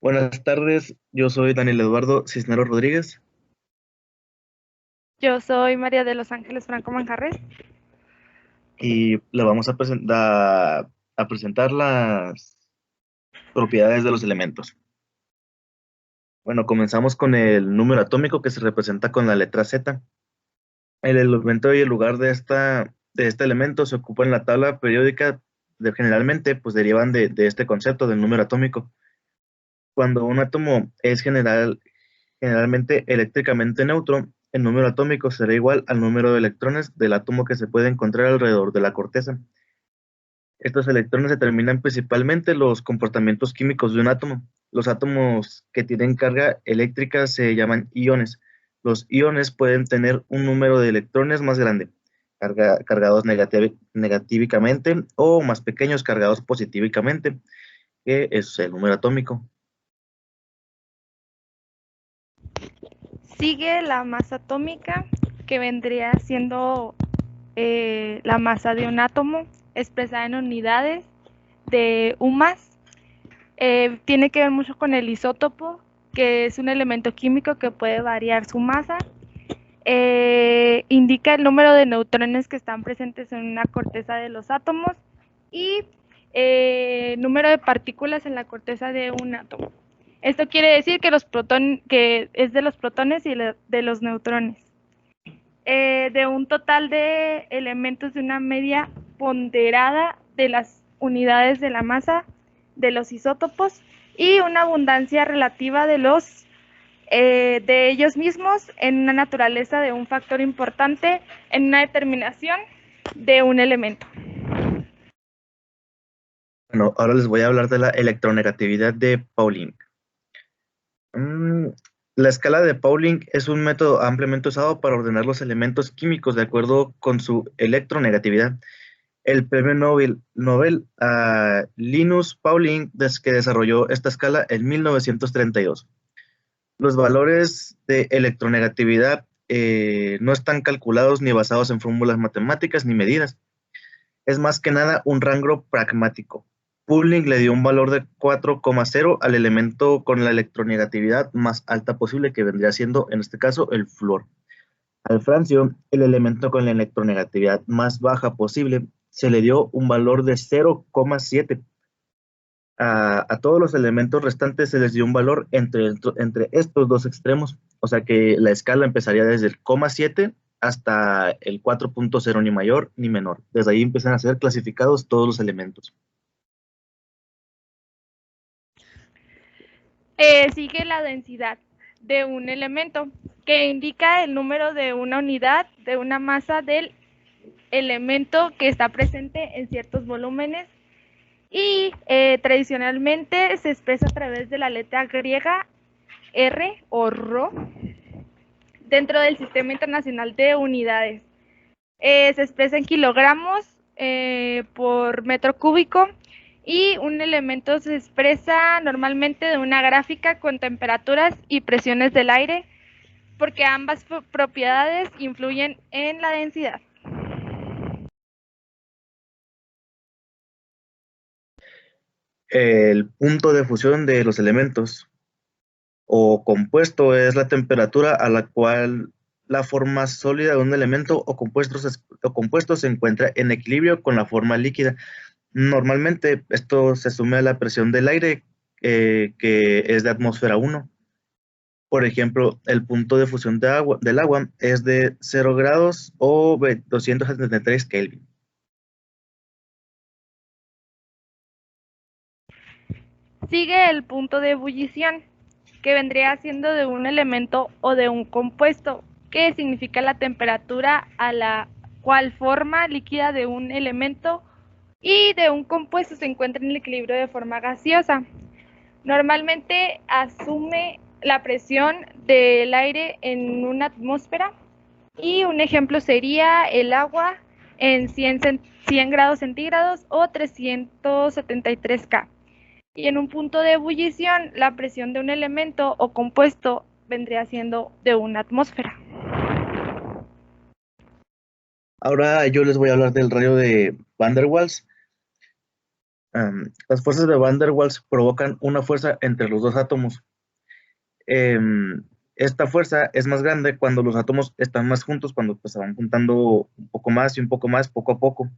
Buenas tardes, yo soy Daniel Eduardo Cisneros Rodríguez Yo soy María de Los Ángeles Franco Manjarres. y le vamos a presentar las propiedades de los elementos. Bueno, comenzamos con el número atómico que se representa con la letra Z. El elemento y el lugar de este elemento se ocupa en la tabla periódica, generalmente pues derivan de este concepto del número atómico. Cuando un átomo es generalmente eléctricamente neutro, el número atómico será igual al número de electrones del átomo que se puede encontrar alrededor de la corteza. Estos electrones determinan principalmente los comportamientos químicos de un átomo. Los átomos que tienen carga eléctrica se llaman iones. Los iones pueden tener un número de electrones más grande, cargados negativamente, o más pequeños, cargados positivamente, que es el número atómico. Sigue la masa atómica, que vendría siendo la masa de un átomo expresada en unidades de un más. Tiene que ver mucho con el isótopo, que es un elemento químico que puede variar su masa. Indica el número de neutrones que están presentes en una corteza de los átomos y número de partículas en la corteza de un átomo. Esto quiere decir que es de los protones y de los neutrones. De un total de elementos de una media ponderada de las unidades de la masa de los isótopos y una abundancia relativa de ellos mismos en una naturaleza de un factor importante en una determinación de un elemento. Bueno, ahora les voy a hablar de la electronegatividad de Pauling. Mm, La escala de Pauling es un método ampliamente usado para ordenar los elementos químicos de acuerdo con su electronegatividad. El premio Nobel a Linus Pauling, que desarrolló esta escala en 1932. Los valores de electronegatividad no están calculados ni basados en fórmulas matemáticas ni medidas. Es más que nada un rango pragmático. Pauling le dio un valor de 4,0 al elemento con la electronegatividad más alta posible, que vendría siendo, en este caso, el flúor. Al francio, el elemento con la electronegatividad más baja posible, se le dio un valor de 0,7. A todos los elementos restantes se les dio un valor entre estos dos extremos, o sea que la escala empezaría desde el 0,7 hasta el 4,0, ni mayor ni menor. Desde ahí empiezan a ser clasificados todos los elementos. Sigue la densidad de un elemento, que indica el número de una unidad de una masa del elemento que está presente en ciertos volúmenes y tradicionalmente se expresa a través de la letra griega R o Rho dentro del Sistema Internacional de Unidades. Se expresa en kilogramos por metro cúbico y un elemento se expresa normalmente de una gráfica con temperaturas y presiones del aire, porque ambas propiedades influyen en la densidad. El punto de fusión de los elementos o compuesto es la temperatura a la cual la forma sólida de un elemento o compuesto se encuentra en equilibrio con la forma líquida. Normalmente esto se asume a la presión del aire, que es de atmósfera 1. Por ejemplo, el punto de fusión del agua es de 0 grados o 273 Kelvin. Sigue el punto de ebullición, que vendría siendo de un elemento o de un compuesto, que significa la temperatura a la cual forma líquida de un elemento y de un compuesto se encuentra en el equilibrio de forma gaseosa. Normalmente asume la presión del aire en una atmósfera y un ejemplo sería el agua en 100 grados centígrados o 373 K. Y en un punto de ebullición, la presión de un elemento o compuesto vendría siendo de una atmósfera. Ahora yo les voy a hablar del radio de Van der Waals. Las fuerzas de Van der Waals provocan una fuerza entre los dos átomos. Esta fuerza es más grande cuando los átomos están más juntos, cuando pues, se van juntando un poco más y un poco más, poco a poco,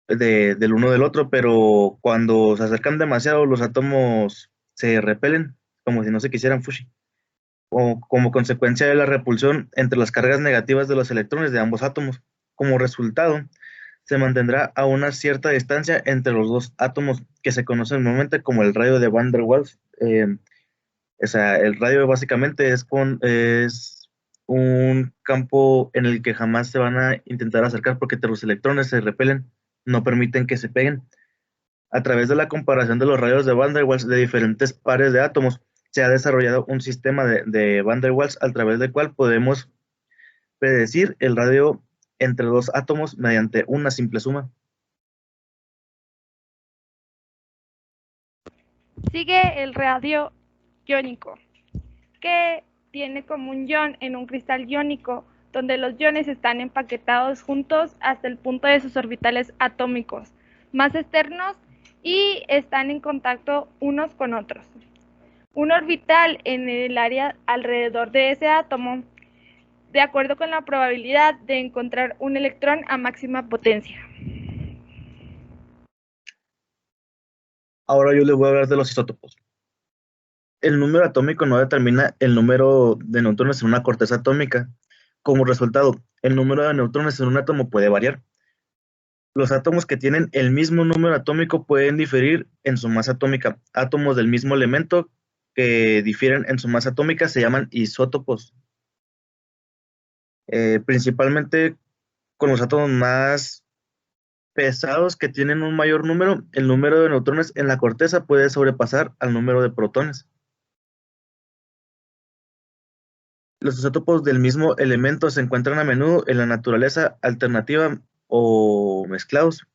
del uno del otro, pero cuando se acercan demasiado, los átomos se repelen, como si no se quisieran fushi, o como consecuencia de la repulsión entre las cargas negativas de los electrones de ambos átomos. Como resultado, se mantendrá a una cierta distancia entre los dos átomos, que se conoce normalmente como el radio de Van der Waals. O sea, el radio básicamente es un campo en el que jamás se van a intentar acercar porque los electrones se repelen, no permiten que se peguen. A través de la comparación de los radios de Van der Waals de diferentes pares de átomos, se ha desarrollado un sistema de Van der Waals a través del cual podemos predecir el radio entre dos átomos mediante una simple suma. Sigue el radio iónico, que tiene como un ion en un cristal iónico, donde los iones están empaquetados juntos hasta el punto de sus orbitales atómicos más externos y están en contacto unos con otros. Un orbital en el área alrededor de ese átomo, de acuerdo con la probabilidad de encontrar un electrón a máxima potencia. Ahora yo les voy a hablar de los isótopos. El número atómico no determina el número de neutrones en una corteza atómica. Como resultado, el número de neutrones en un átomo puede variar. Los átomos que tienen el mismo número atómico pueden diferir en su masa atómica. Átomos del mismo elemento que difieren en su masa atómica se llaman isótopos. Principalmente con los átomos más pesados que tienen un mayor número, el número de neutrones en la corteza puede sobrepasar al número de protones. Los isótopos del mismo elemento se encuentran a menudo en la naturaleza alternativa o mezclados.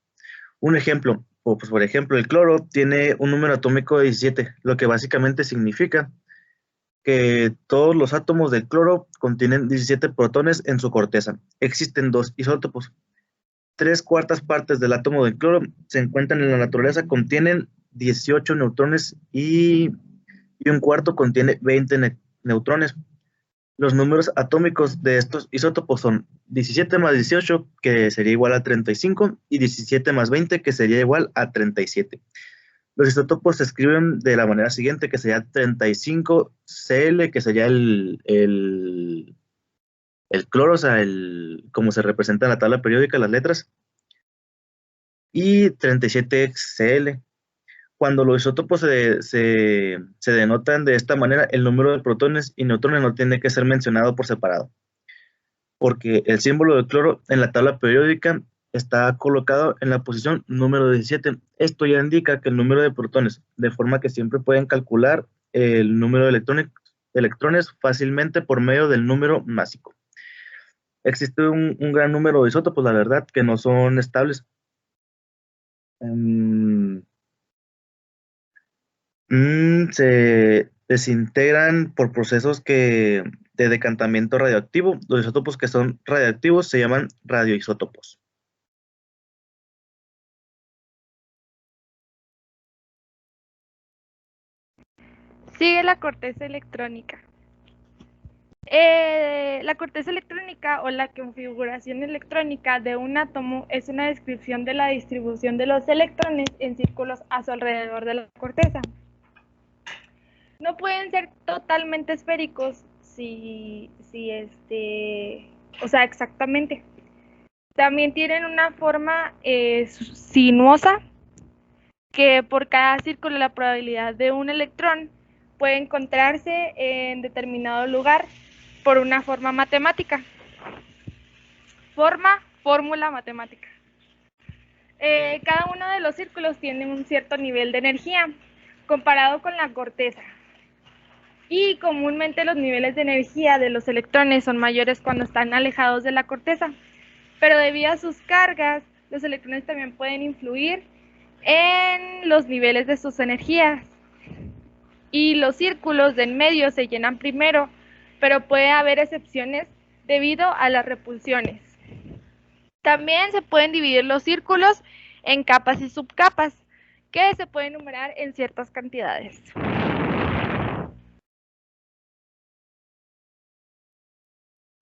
Un ejemplo, pues por ejemplo, el cloro tiene un número atómico de 17, lo que básicamente significa que todos los átomos del cloro contienen 17 protones en su corteza. Existen dos isótopos. 3/4 partes del átomo del cloro se encuentran en la naturaleza, contienen 18 neutrones y un cuarto contiene 20 neutrones. Los números atómicos de estos isótopos son 17 más 18, que sería igual a 35, y 17 más 20, que sería igual a 37. Los isótopos se escriben de la manera siguiente, que sería 35Cl, que sería el cloro, o sea, como se representa en la tabla periódica, las letras, y 37Cl. Cuando los isótopos se denotan de esta manera, el número de protones y neutrones no tiene que ser mencionado por separado, porque el símbolo del cloro en la tabla periódica está colocado en la posición número 17. Esto ya indica que el número de protones, de forma que siempre pueden calcular el número de electrones fácilmente por medio del número másico. Existe un gran número de isótopos, la verdad, que no son estables. Se desintegran por procesos de decantamiento radioactivo. Los isótopos que son radioactivos se llaman radioisótopos. Sigue la corteza electrónica. La corteza electrónica o la configuración electrónica de un átomo es una descripción de la distribución de los electrones en círculos a su alrededor de la corteza. No pueden ser totalmente esféricos o sea, exactamente. También tienen una forma sinuosa, que por cada círculo la probabilidad de un electrón puede encontrarse en determinado lugar por una forma matemática. Fórmula matemática. Cada uno de los círculos tiene un cierto nivel de energía comparado con la corteza. Y comúnmente los niveles de energía de los electrones son mayores cuando están alejados de la corteza. Pero debido a sus cargas, los electrones también pueden influir en los niveles de sus energías. Y los círculos de en medio se llenan primero, pero puede haber excepciones debido a las repulsiones. También se pueden dividir los círculos en capas y subcapas, que se pueden numerar en ciertas cantidades.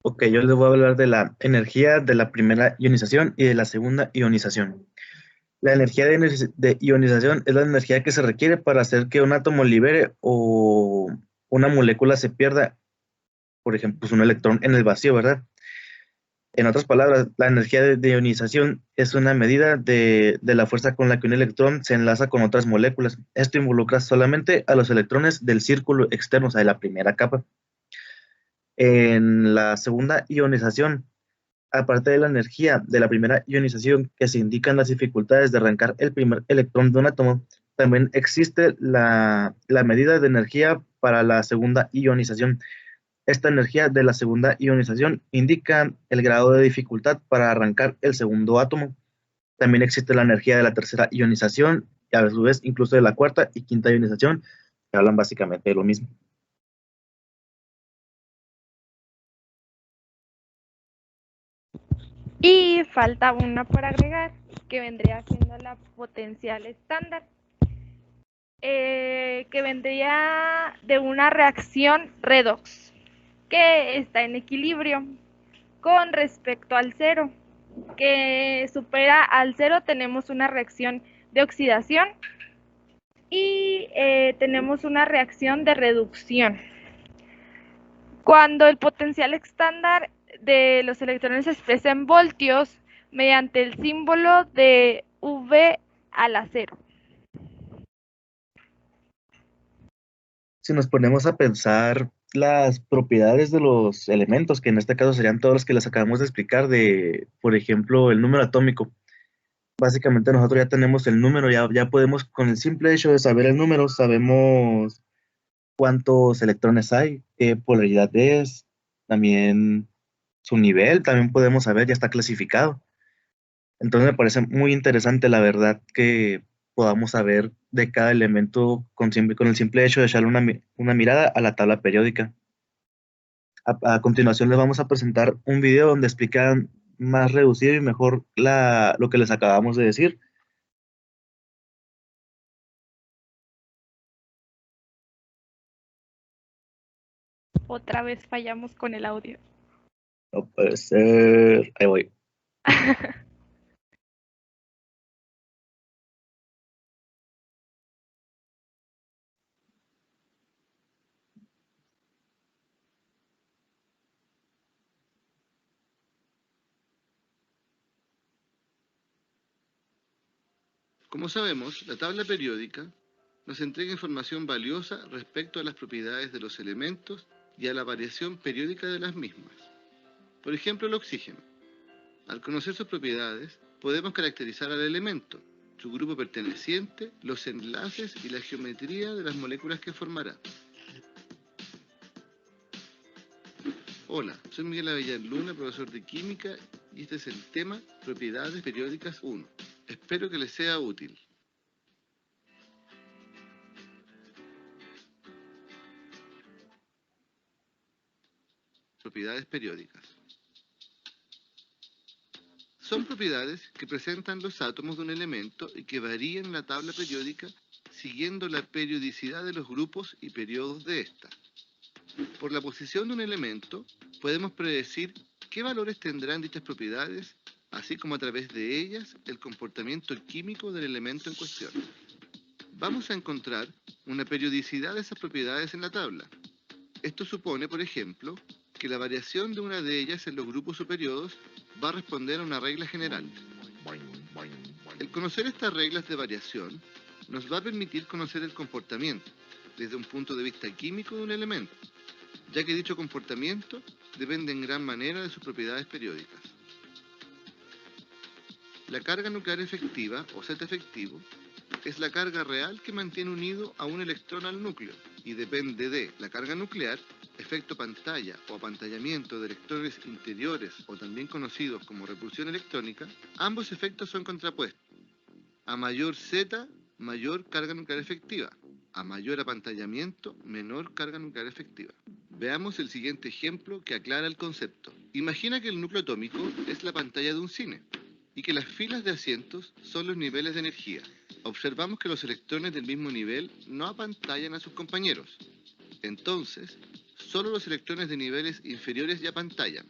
Ok, yo les voy a hablar de la energía de la primera ionización y de la segunda ionización. La energía de ionización es la energía que se requiere para hacer que un átomo libere o una molécula se pierda, por ejemplo, pues un electrón en el vacío, ¿verdad? En otras palabras, la energía de ionización es una medida de la fuerza con la que un electrón se enlaza con otras moléculas. Esto involucra solamente a los electrones del círculo externo, o sea, de la primera capa. En la segunda ionización, aparte de la energía de la primera ionización que se indican las dificultades de arrancar el primer electrón de un átomo, también existe la medida de energía para la segunda ionización. Esta energía de la segunda ionización indica el grado de dificultad para arrancar el segundo átomo. También existe la energía de la tercera ionización y a su vez incluso de la cuarta y quinta ionización, que hablan básicamente de lo mismo. Y falta una por agregar, que vendría siendo la potencial estándar, que vendría de una reacción redox, que está en equilibrio con respecto al cero, que supera al cero tenemos una reacción de oxidación y tenemos una reacción de reducción. Cuando el potencial estándar de los electrones se expresa en voltios mediante el símbolo de V a la cero. Si nos ponemos a pensar las propiedades de los elementos, que en este caso serían todos los que les acabamos de explicar, de, por ejemplo, el número atómico. Básicamente nosotros ya tenemos el número, ya podemos, con el simple hecho de saber el número, sabemos cuántos electrones hay, qué polaridad es, también su nivel, también podemos saber, ya está clasificado. Entonces me parece muy interesante, la verdad, que podamos saber de cada elemento con el simple hecho de echarle una mirada a la tabla periódica. A continuación les vamos a presentar un video donde explican más reducido y mejor lo que les acabamos de decir. Otra vez fallamos con el audio. No puede ser. Ahí voy. Como sabemos, la tabla periódica nos entrega información valiosa respecto a las propiedades de los elementos y a la variación periódica de las mismas. Por ejemplo, el oxígeno. Al conocer sus propiedades, podemos caracterizar al elemento, su grupo perteneciente, los enlaces y la geometría de las moléculas que formará. Hola, soy Miguel Avellán Luna, profesor de Química, y este es el tema Propiedades Periódicas 1. Espero que les sea útil. Propiedades periódicas. Son propiedades que presentan los átomos de un elemento y que varían en la tabla periódica siguiendo la periodicidad de los grupos y periodos de ésta. Por la posición de un elemento, podemos predecir qué valores tendrán dichas propiedades, así como a través de ellas el comportamiento químico del elemento en cuestión. Vamos a encontrar una periodicidad de esas propiedades en la tabla. Esto supone, por ejemplo, que la variación de una de ellas en los grupos o periodos va a responder a una regla general. El conocer estas reglas de variación nos va a permitir conocer el comportamiento desde un punto de vista químico de un elemento, ya que dicho comportamiento depende en gran manera de sus propiedades periódicas. La carga nuclear efectiva, o Z efectivo, es la carga real que mantiene unido a un electrón al núcleo y depende de la carga nuclear, efecto pantalla o apantallamiento de electrones interiores o también conocidos como repulsión electrónica. Ambos efectos son contrapuestos. A mayor Z, mayor carga nuclear efectiva. A mayor apantallamiento, menor carga nuclear efectiva. Veamos el siguiente ejemplo que aclara el concepto. Imagina que el núcleo atómico es la pantalla de un cine. y que las filas de asientos son los niveles de energía. Observamos que los electrones del mismo nivel no apantallan a sus compañeros. Entonces, solo los electrones de niveles inferiores ya apantallan.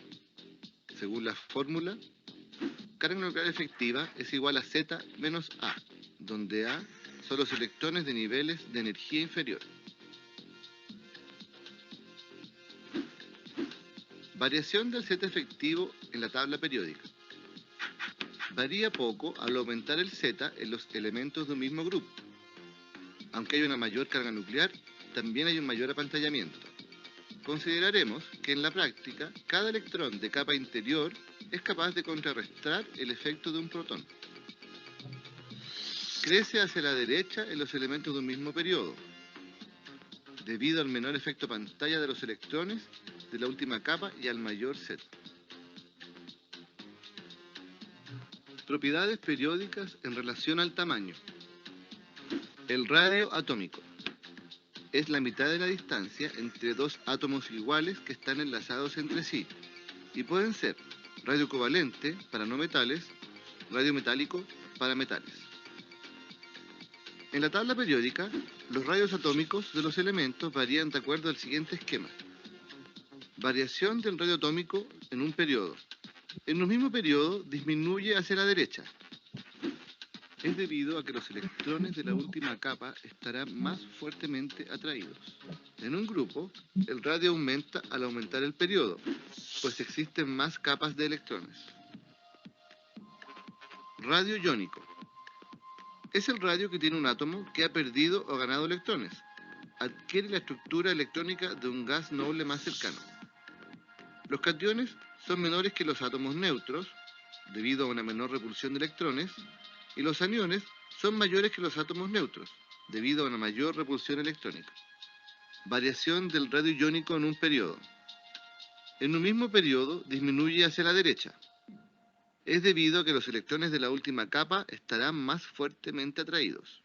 Según la fórmula, carga nuclear efectiva es igual a Z menos A, donde A son los electrones de niveles de energía inferior. Variación del Z efectivo en la tabla periódica. Varía poco al aumentar el Z en los elementos de un mismo grupo. Aunque hay una mayor carga nuclear, también hay un mayor apantallamiento. Consideraremos que en la práctica, cada electrón de capa interior es capaz de contrarrestar el efecto de un protón. Crece hacia la derecha en los elementos de un mismo periodo, debido al menor efecto pantalla de los electrones de la última capa y al mayor Z. Propiedades periódicas en relación al tamaño. El radio atómico es la mitad de la distancia entre dos átomos iguales que están enlazados entre sí y pueden ser radio covalente para no metales, radio metálico para metales. En la tabla periódica, los radios atómicos de los elementos varían de acuerdo al siguiente esquema. Variación del radio atómico en un periodo. En un mismo periodo disminuye hacia la derecha. Es debido a que los electrones de la última capa estarán más fuertemente atraídos. En un grupo, el radio aumenta al aumentar el periodo, pues existen más capas de electrones. Radio iónico. Es el radio que tiene un átomo que ha perdido o ganado electrones. Adquiere la estructura electrónica de un gas noble más cercano. Los cationes son menores que los átomos neutros, debido a una menor repulsión de electrones, y los aniones son mayores que los átomos neutros, debido a una mayor repulsión electrónica. Variación del radio iónico en un periodo. En un mismo periodo disminuye hacia la derecha. Es debido a que los electrones de la última capa estarán más fuertemente atraídos.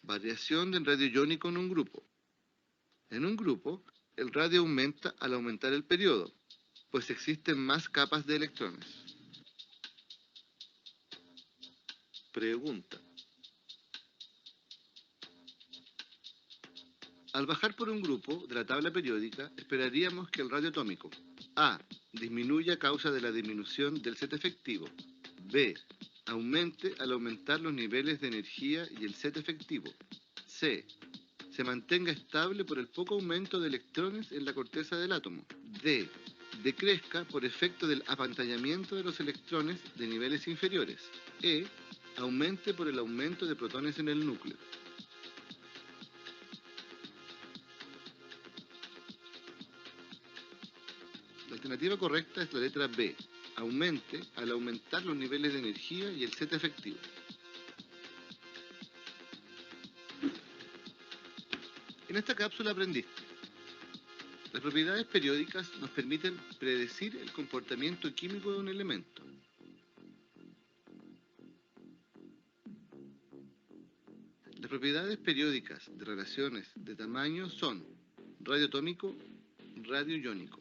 Variación del radio iónico en un grupo. En un grupo, el radio aumenta al aumentar el periodo, pues existen más capas de electrones. Pregunta. Al bajar por un grupo de la tabla periódica, esperaríamos que el radio atómico A. disminuya a causa de la disminución del Z efectivo. B. aumente al aumentar los niveles de energía y el Z efectivo. C. se mantenga estable por el poco aumento de electrones en la corteza del átomo. D. decrezca por efecto del apantallamiento de los electrones de niveles inferiores. E. aumente por el aumento de protones en el núcleo. La alternativa correcta es la letra B. Aumente al aumentar los niveles de energía y el Z efectivo. En esta cápsula aprendiste. Las propiedades periódicas nos permiten predecir el comportamiento químico de un elemento. Las propiedades periódicas de relaciones de tamaño son radio atómico, radio iónico.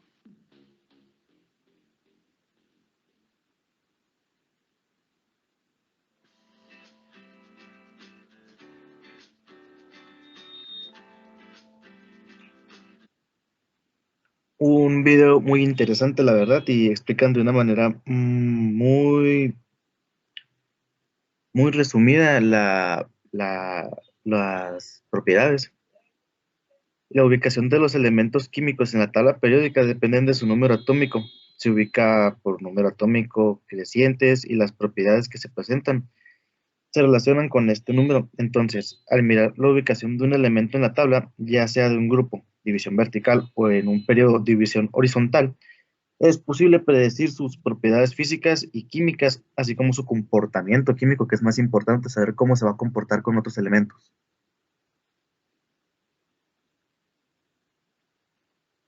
Un video muy interesante, la verdad, y explican de una manera muy resumida las propiedades. La ubicación de los elementos químicos en la tabla periódica dependen de su número atómico. Se ubica por número atómico crecientes y las propiedades que se presentan se relacionan con este número. Entonces, al mirar la ubicación de un elemento en la tabla, ya sea de un grupo, división vertical, o en un periodo, división horizontal, es posible predecir sus propiedades físicas y químicas, así como su comportamiento químico, que es más importante saber cómo se va a comportar con otros elementos.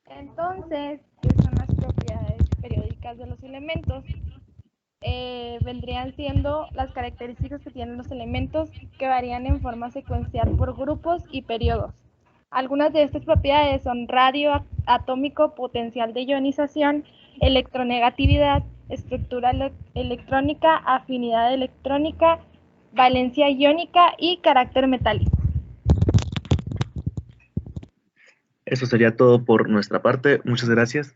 Entonces, ¿qué son las propiedades periódicas de los elementos? Vendrían siendo las características que tienen los elementos que varían en forma secuencial por grupos y periodos. Algunas de estas propiedades son radio atómico, potencial de ionización, electronegatividad, estructura electrónica, afinidad electrónica, valencia iónica y carácter metálico. Eso sería todo por nuestra parte. Muchas gracias.